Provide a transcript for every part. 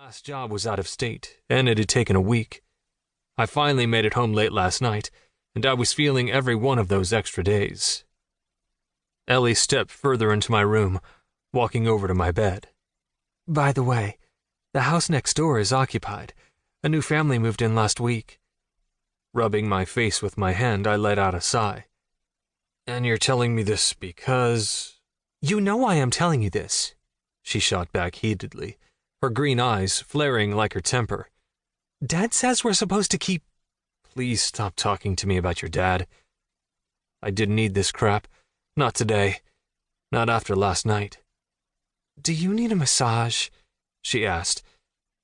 last job was out of state, and it had taken a week. I finally made it home late last night, and I was feeling every one of those extra days. Ellie stepped further into my room, walking over to my bed. "By the way, the house next door is occupied. A new family moved in last week." Rubbing my face with my hand, I let out a sigh. "And you're telling me this because—" "You know why I'm telling you this," she shot back heatedly, her green eyes flaring like her temper. "Dad says we're supposed to keep—" "Please stop talking to me about your dad. I didn't need this crap. Not today. Not after last night." "Do you need a massage?" she asked,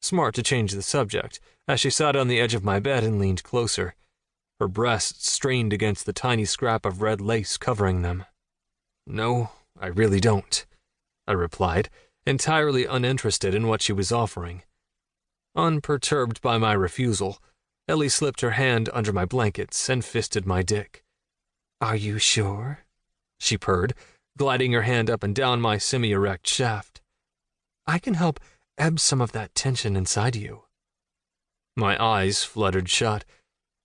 smart to change the subject, as she sat on the edge of my bed and leaned closer, her breasts strained against the tiny scrap of red lace covering them. "No, I really don't," I replied, entirely uninterested in what she was offering. Unperturbed by my refusal, Ellie slipped her hand under my blankets and fisted my dick. "Are you sure?" she purred, gliding her hand up and down my semi-erect shaft. "I can help ebb some of that tension inside you." My eyes fluttered shut,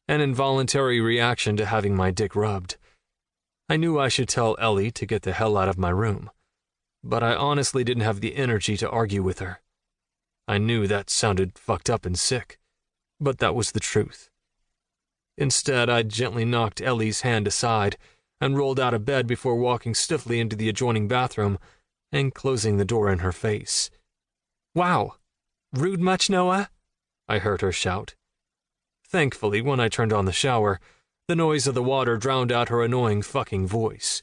an involuntary reaction to having my dick rubbed. I knew I should tell Ellie to get the hell out of my room, but I honestly didn't have the energy to argue with her. I knew that sounded fucked up and sick, but that was the truth. Instead, I gently knocked Ellie's hand aside and rolled out of bed before walking stiffly into the adjoining bathroom and closing the door in her face. "Wow! Rude much, Noah?" I heard her shout. Thankfully, when I turned on the shower, the noise of the water drowned out her annoying fucking voice.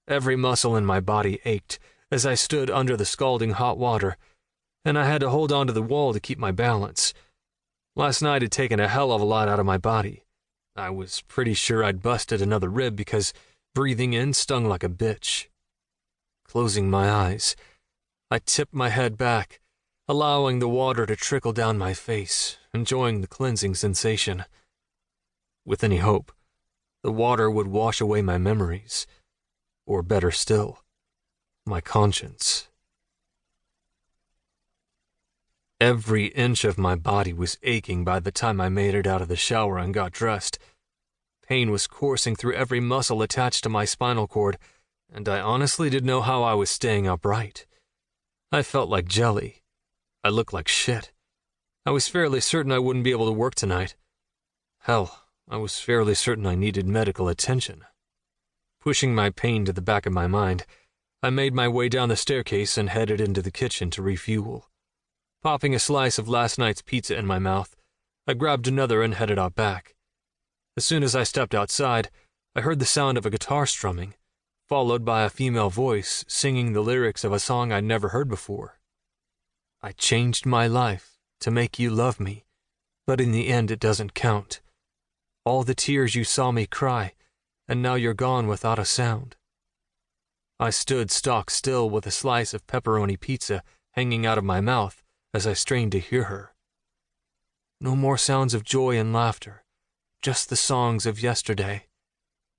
Every muscle in my body ached as I stood under the scalding hot water, and I had to hold onto the wall to keep my balance. Last night had taken a hell of a lot out of my body. I was pretty sure I'd busted another rib because breathing in stung like a bitch. Closing my eyes, I tipped my head back, allowing the water to trickle down my face, enjoying the cleansing sensation. With any hope, the water would wash away my memories, or better still, my conscience. Every inch of my body was aching by the time I made it out of the shower and got dressed. Pain was coursing through every muscle attached to my spinal cord, and I honestly didn't know how I was staying upright. I felt like jelly. I looked like shit. I was fairly certain I wouldn't be able to work tonight. Hell, I was fairly certain I needed medical attention. Pushing my pain to the back of my mind, I made my way down the staircase and headed into the kitchen to refuel. Popping a slice of last night's pizza in my mouth, I grabbed another and headed out back. As soon as I stepped outside, I heard the sound of a guitar strumming, followed by a female voice singing the lyrics of a song I'd never heard before. "I changed my life to make you love me, but in the end it doesn't count. All the tears you saw me cry, and now you're gone without a sound." I stood stock still with a slice of pepperoni pizza hanging out of my mouth as I strained to hear her. No more sounds of joy and laughter, just the songs of yesterday.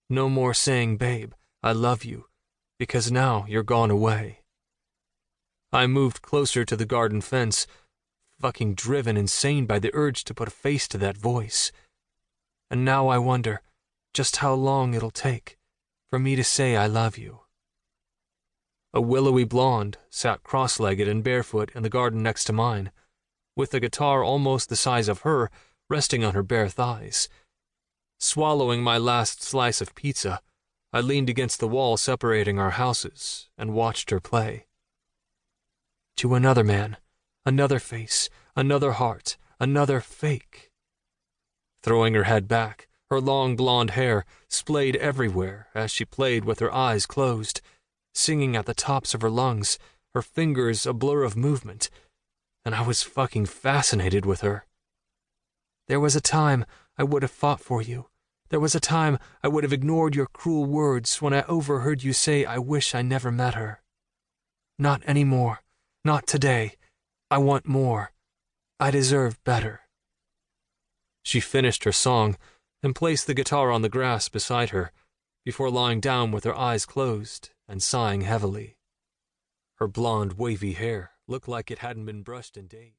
No more saying, "Babe, I love you," because now you're gone away. I moved closer to the garden fence, fucking driven insane by the urge to put a face to that voice. And now I wonder just how long it'll take for me to say I love you. A willowy blonde sat cross-legged and barefoot in the garden next to mine, with the guitar almost the size of her resting on her bare thighs. Swallowing my last slice of pizza, I leaned against the wall separating our houses and watched her play. To another man, another face, another heart, another fake. Throwing her head back, her long blonde hair splayed everywhere as she played with her eyes closed, singing at the tops of her lungs, her fingers a blur of movement, and I was fucking fascinated with her. There was a time I would have fought for you. There was a time I would have ignored your cruel words when I overheard you say I wish I never met her. Not anymore. Not today. I want more. I deserve better. She finished her song and placed the guitar on the grass beside her, before lying down with her eyes closed and sighing heavily. Her blonde, wavy hair looked like it hadn't been brushed in days.